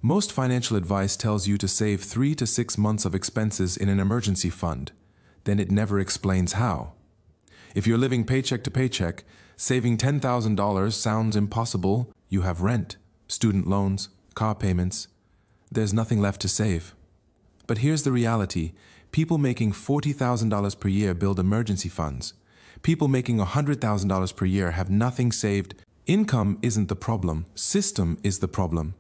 Most financial advice tells you to save 3 to 6 months of expenses in an emergency fund. Then it never explains how. If you're living paycheck to paycheck, saving $10,000 sounds impossible. You have rent, student loans, car payments. There's nothing left to save. But here's the reality. People making $40,000 per year build emergency funds. People making $100,000 per year have nothing saved. Income isn't the problem. System is the problem.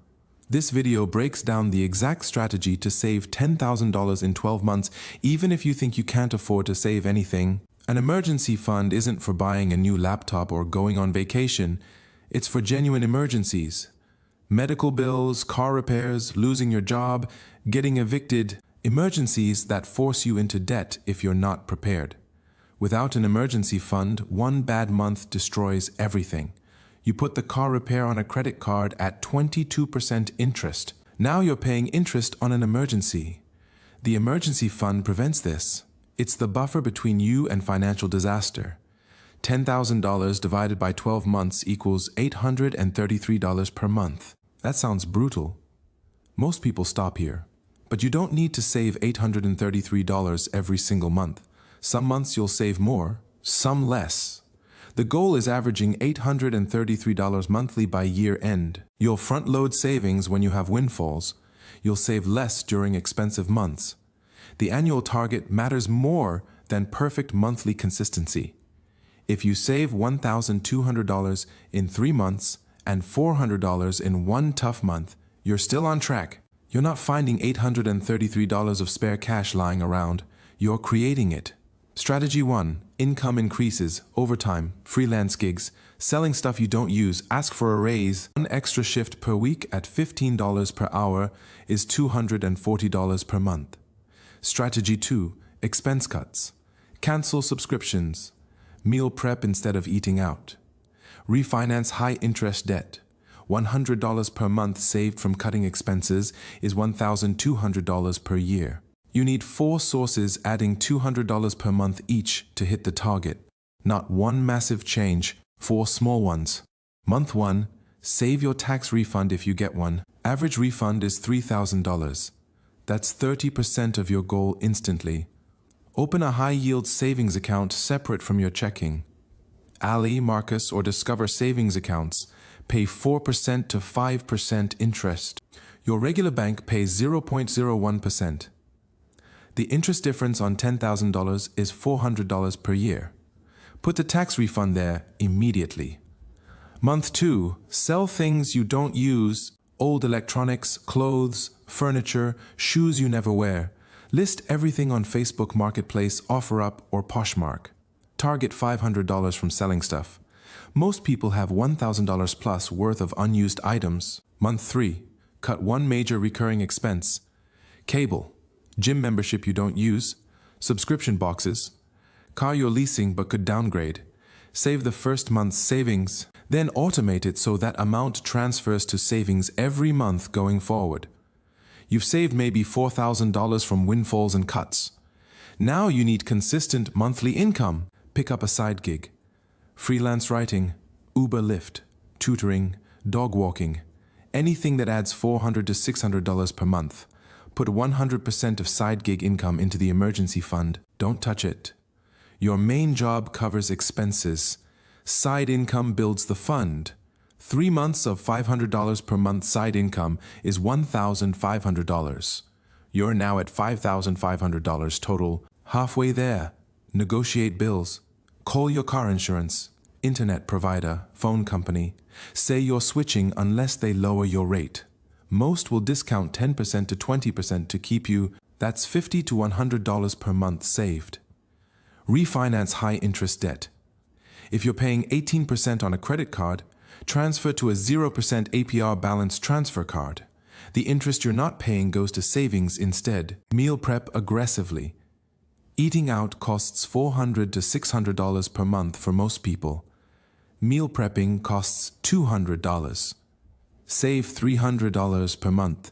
This video breaks down the exact strategy to save $10,000 in 12 months, even if you think you can't afford to save anything. An emergency fund isn't for buying a new laptop or going on vacation. It's for genuine emergencies. Medical bills, car repairs, losing your job, getting evicted. Emergencies that force you into debt if you're not prepared. Without an emergency fund, one bad month destroys everything. You put the car repair on a credit card at 22% interest. Now you're paying interest on an emergency. The emergency fund prevents this. It's the buffer between you and financial disaster. $10,000 divided by 12 months equals $833 per month. That sounds brutal. Most people stop here. But you don't need to save $833 every single month. Some months you'll save more, some less. The goal is averaging $833 monthly by year end. You'll front-load savings when you have windfalls. You'll save less during expensive months. The annual target matters more than perfect monthly consistency. If you save $1,200 in 3 months and $400 in one tough month, you're still on track. You're not finding $833 of spare cash lying around. You're creating it. Strategy 1. Income increases, overtime, freelance gigs, selling stuff you don't use, ask for a raise. One extra shift per week at $15 per hour is $240 per month. Strategy 2. Expense cuts. Cancel subscriptions. Meal prep instead of eating out. Refinance high-interest debt. $100 per month saved from cutting expenses is $1,200 per year. You need 4 sources adding $200 per month each to hit the target. Not one massive change, 4 small ones. Month 1, save your tax refund if you get one. Average refund is $3,000. That's 30% of your goal instantly. Open a high-yield savings account separate from your checking. Ali, Marcus, or Discover savings accounts pay 4% to 5% interest. Your regular bank pays 0.01%. The interest difference on $10,000 is $400 per year. Put the tax refund there immediately. Month 2, sell things you don't use, old electronics, clothes, furniture, shoes you never wear. List everything on Facebook Marketplace, OfferUp, or Poshmark. Target $500 from selling stuff. Most people have $1,000 plus worth of unused items. Month 3, cut one major recurring expense. Cable, gym membership you don't use, subscription boxes, car you're leasing but could downgrade. Save the first month's savings, then automate it so that amount transfers to savings every month going forward. You've saved maybe $4,000 from windfalls and cuts. Now you need consistent monthly income. Pick up a side gig. Freelance writing, Uber Lyft, tutoring, dog walking, anything that adds $400 to $600 per month. Put 100% of side gig income into the emergency fund. Don't touch it. Your main job covers expenses. Side income builds the fund. 3 months of $500 per month side income is $1,500. You're now at $5,500 total. Halfway there. Negotiate bills. Call your car insurance, internet provider, phone company. Say you're switching unless they lower your rate. Most will discount 10% to 20% to keep you. That's $50 to $100 per month saved. Refinance high-interest debt. If you're paying 18% on a credit card, transfer to a 0% APR balance transfer card. The interest you're not paying goes to savings instead. Meal prep aggressively. Eating out costs $400 to $600 per month for most people. Meal prepping costs $200. Save $300 per month.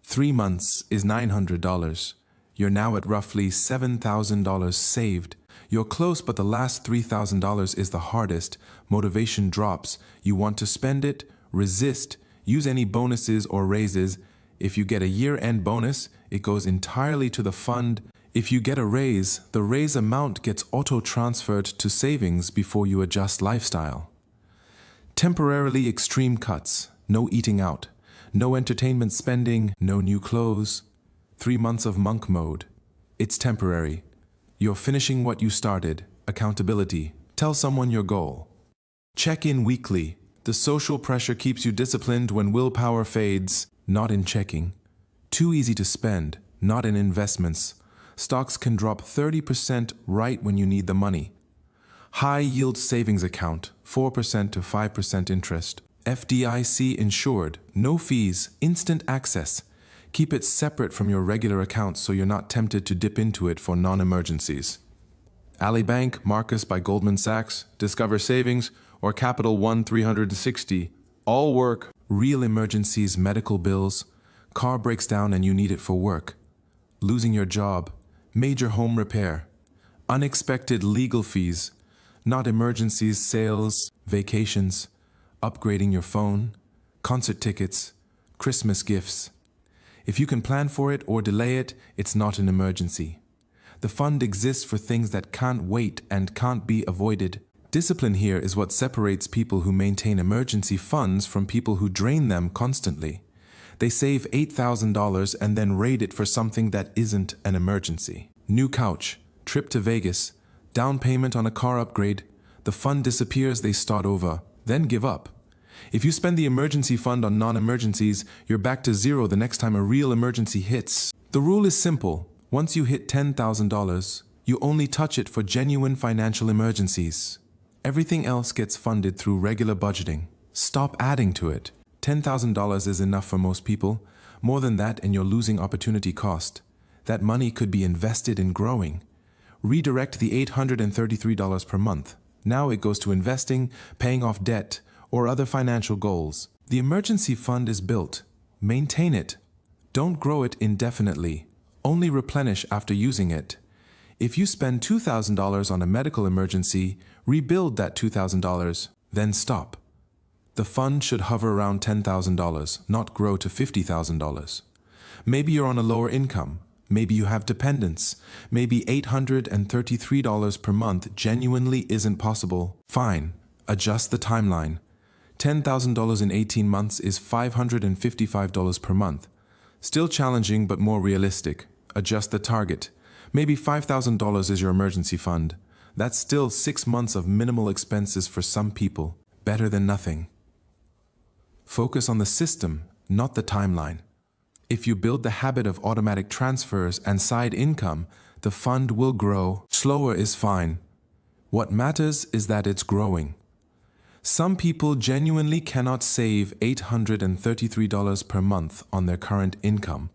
3 months is $900. You're now at roughly $7,000 saved. You're close, but the last $3,000 is the hardest. Motivation drops. You want to spend it, resist, use any bonuses or raises. If you get a year-end bonus, it goes entirely to the fund. If you get a raise, the raise amount gets auto-transferred to savings before you adjust lifestyle. Temporarily extreme cuts, no eating out, no entertainment spending, no new clothes. 3 months of monk mode. It's temporary. You're finishing what you started. Accountability. Tell someone your goal. Check in weekly. The social pressure keeps you disciplined when willpower fades, not in checking. Too easy to spend, not in investments. Stocks can drop 30% right when you need the money. High yield savings account, 4% to 5% interest. FDIC insured, no fees, instant access. Keep it separate from your regular accounts so you're not tempted to dip into it for non-emergencies. Ali Bank, Marcus by Goldman Sachs, Discover Savings, or Capital One 360. All work, real emergencies, medical bills, car breaks down and you need it for work, losing your job, major home repair, unexpected legal fees, not emergencies, sales, vacations, upgrading your phone, concert tickets, Christmas gifts. If you can plan for it or delay it, it's not an emergency. The fund exists for things that can't wait and can't be avoided. Discipline here is what separates people who maintain emergency funds from people who drain them constantly. They save $8,000 and then raid it for something that isn't an emergency. New couch, trip to Vegas, down payment on a car upgrade. The fund disappears, they start over, then give up. If you spend the emergency fund on non-emergencies, you're back to zero the next time a real emergency hits. The rule is simple. Once you hit $10,000, you only touch it for genuine financial emergencies. Everything else gets funded through regular budgeting. Stop adding to it. $10,000 is enough for most people. More than that and you're losing opportunity cost. That money could be invested in growing. Redirect the $833 per month. Now it goes to investing, paying off debt, or other financial goals. The emergency fund is built. Maintain it. Don't grow it indefinitely. Only replenish after using it. If you spend $2,000 on a medical emergency, rebuild that $2,000, then stop. The fund should hover around $10,000, not grow to $50,000. Maybe you're on a lower income. Maybe you have dependents. Maybe $833 per month genuinely isn't possible. Fine. Adjust the timeline. $10,000 in 18 months is $555 per month. Still challenging but more realistic. Adjust the target. Maybe $5,000 is your emergency fund. That's still 6 months of minimal expenses for some people. Better than nothing. Focus on the system, not the timeline. If you build the habit of automatic transfers and side income, the fund will grow. Slower is fine. What matters is that it's growing. Some people genuinely cannot save $833 per month on their current income.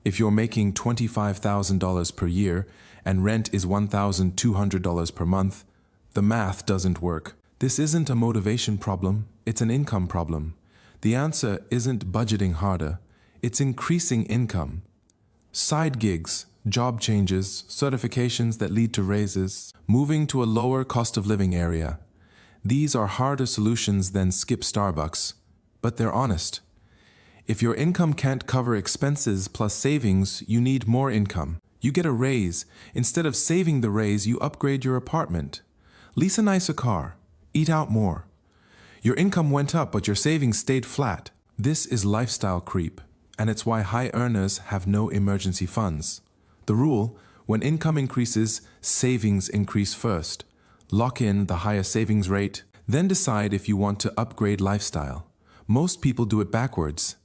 If you're making $25,000 per year and rent is $1,200 per month, the math doesn't work. This isn't a motivation problem, it's an income problem. The answer isn't budgeting harder, it's increasing income. Side gigs, job changes, certifications that lead to raises, moving to a lower cost of living area. These are harder solutions than skip Starbucks, but they're honest. If your income can't cover expenses plus savings, you need more income. You get a raise. Instead of saving the raise, you upgrade your apartment. Lease a nicer car. Eat out more. Your income went up, but your savings stayed flat. This is lifestyle creep, and it's why high earners have no emergency funds. The rule, when income increases, savings increase first. Lock in the higher savings rate, then decide if you want to upgrade lifestyle. Most people do it backwards.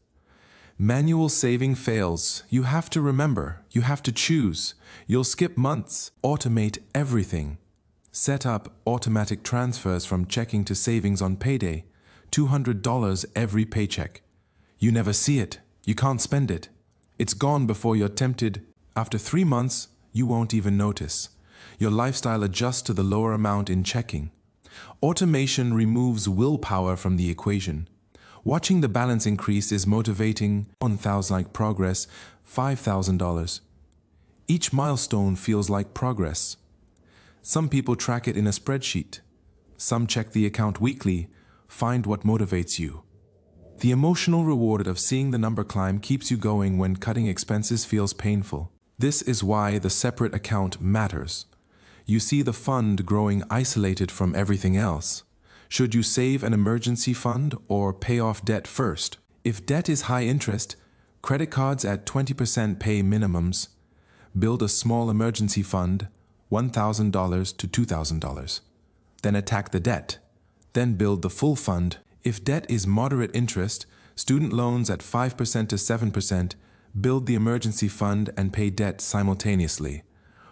Manual saving fails. You have to remember. You have to choose. You'll skip months. Automate everything. Set up automatic transfers from checking to savings on payday. $200 every paycheck. You never see it. You can't spend it. It's gone before you're tempted. After 3 months, you won't even notice. Your lifestyle adjusts to the lower amount in checking. Automation removes willpower from the equation. Watching the balance increase is motivating. $1,000 like progress, $5,000. Each milestone feels like progress. Some people track it in a spreadsheet. Some check the account weekly. Find what motivates you. The emotional reward of seeing the number climb keeps you going when cutting expenses feels painful. This is why the separate account matters. You see the fund growing isolated from everything else. Should you save an emergency fund or pay off debt first? If debt is high interest, credit cards at 20% pay minimums. Build a small emergency fund, $1,000 to $2,000. Then attack the debt. Then build the full fund. If debt is moderate interest, student loans at 5% to 7%, build the emergency fund and pay debt simultaneously.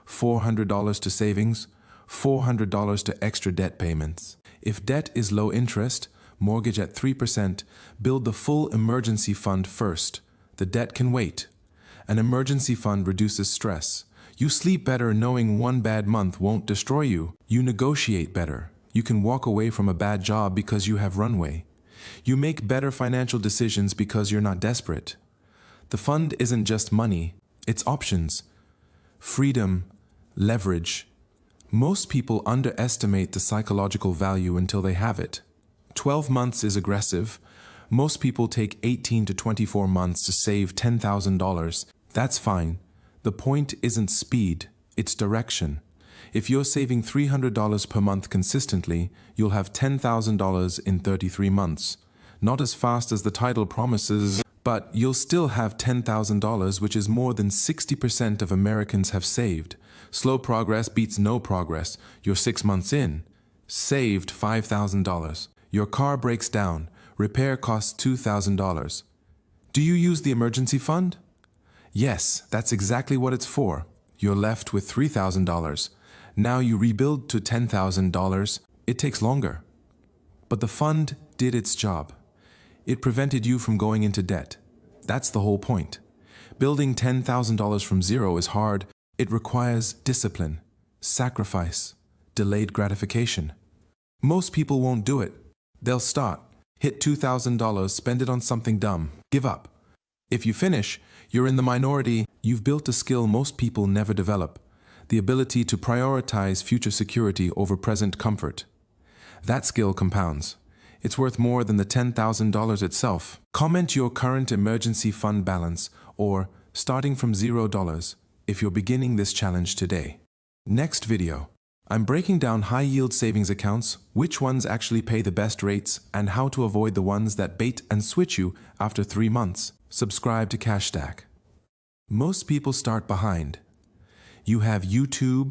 $400 to savings, $400 to extra debt payments. If debt is low interest, mortgage at 3%, build the full emergency fund first. The debt can wait. An emergency fund reduces stress. You sleep better knowing one bad month won't destroy you. You negotiate better. You can walk away from a bad job because you have runway. You make better financial decisions because you're not desperate. The fund isn't just money, it's options. Freedom, leverage. Most people underestimate the psychological value until they have it. 12 months is aggressive. Most people take 18 to 24 months to save $10,000. That's fine. The point isn't speed, it's direction. If you're saving $300 per month consistently, you'll have $10,000 in 33 months. Not as fast as the title promises, but you'll still have $10,000, which is more than 60% of Americans have saved. Slow progress beats no progress. You're 6 months in. Saved $5,000. Your car breaks down. Repair costs $2,000. Do you use the emergency fund? Yes, that's exactly what it's for. You're left with $3,000. Now you rebuild to $10,000. It takes longer. But the fund did its job. It prevented you from going into debt. That's the whole point. Building $10,000 from zero is hard. It requires discipline, sacrifice, delayed gratification. Most people won't do it. They'll start, hit $2,000, spend it on something dumb, give up. If you finish, you're in the minority. You've built a skill most people never develop. The ability to prioritize future security over present comfort. That skill compounds. It's worth more than the $10,000 itself. Comment your current emergency fund balance or starting from $0 if you're beginning this challenge today. Next video, I'm breaking down high-yield savings accounts, which ones actually pay the best rates, and how to avoid the ones that bait and switch you after 3 months. Subscribe to CashStack. Most people start behind. You have YouTube,